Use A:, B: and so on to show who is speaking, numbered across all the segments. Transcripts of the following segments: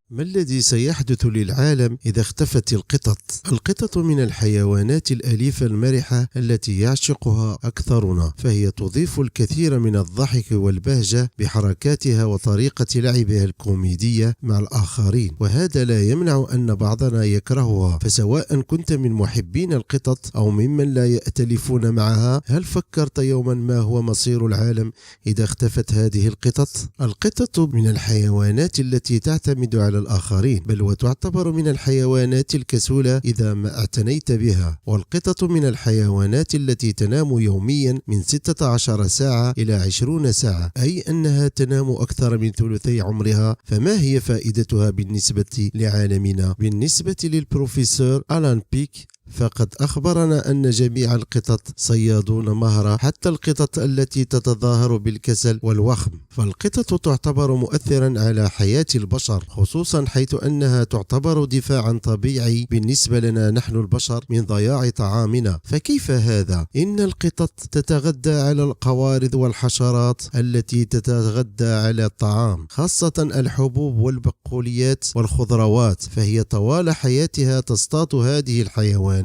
A: ما الذي سيحدث للعالم إذا اختفت القطط؟ القطط من الحيوانات الأليفة المرحة التي يعشقها أكثرنا، فهي تضيف الكثير من الضحك والبهجة بحركاتها وطريقة لعبها الكوميدية مع الآخرين، وهذا لا يمنع أن بعضنا يكرهها. فسواء كنت من محبين القطط أو ممن لا يأتلفون معها، هل فكرت يوما ما هو مصير العالم إذا اختفت هذه القطط؟ القطط من الحيوانات التي تعتمد على الآخرين، بل وتعتبر من الحيوانات الكسولة إذا ما اعتنيت بها. والقطط من الحيوانات التي تنام يوميا من 16 ساعة إلى 20 ساعة، أي أنها تنام أكثر من ثلثي عمرها. فما هي فائدتها بالنسبة لعالمنا؟ بالنسبة للبروفيسور ألان بيك فقد أخبرنا أن جميع القطط صيادون مهرة، حتى القطط التي تتظاهر بالكسل والوخم. فالقطط تعتبر مؤثرا على حياة البشر، خصوصا حيث أنها تعتبر دفاعا طبيعي بالنسبة لنا نحن البشر من ضياع طعامنا. فكيف هذا؟ إن القطط تتغذى على القوارض والحشرات التي تتغذى على الطعام، خاصة الحبوب والبقوليات والخضروات، فهي طوال حياتها تصطاد هذه الحيوانات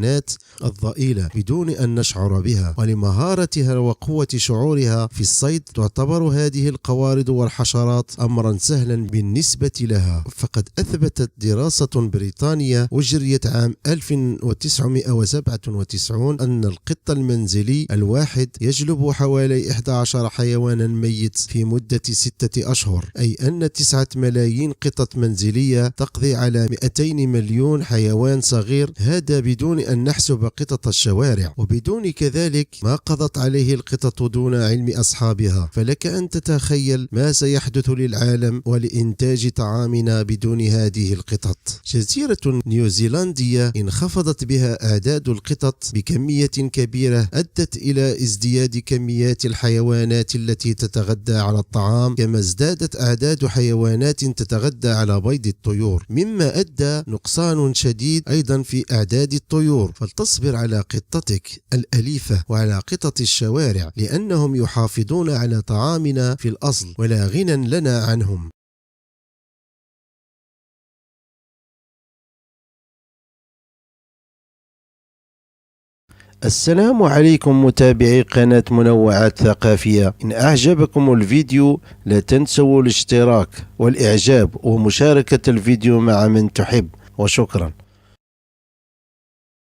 A: الضئيلة بدون أن نشعر بها. ولمهارتها وقوة شعورها في الصيد تعتبر هذه القوارض والحشرات أمرا سهلا بالنسبة لها. فقد أثبتت دراسة بريطانية أجريت عام 1997 أن القط المنزلي الواحد يجلب حوالي 11 حيوانا ميت في مدة 6 أشهر، أي أن 9 ملايين قطط منزلية تقضي على 200 مليون حيوان صغير، هذا بدون أن نحسب قطط الشوارع، وبدون كذلك ما قضت عليه القطط دون علم أصحابها. فلك أن تتخيل ما سيحدث للعالم ولإنتاج طعامنا بدون هذه القطط. جزيرة نيوزيلندية انخفضت بها أعداد القطط بكمية كبيرة، أدت إلى ازدياد كميات الحيوانات التي تتغذى على الطعام، كما ازدادت أعداد حيوانات تتغذى على بيض الطيور، مما أدى نقصان شديد أيضا في أعداد الطيور. فلتصبر على قطتك الأليفة وعلى قطط الشوارع، لأنهم يحافظون على طعامنا في الأصل ولا غنى لنا عنهم. السلام عليكم متابعي قناة منوعات ثقافية. إن أعجبكم الفيديو لا تنسوا الاشتراك والإعجاب ومشاركة الفيديو مع من تحب، وشكرا.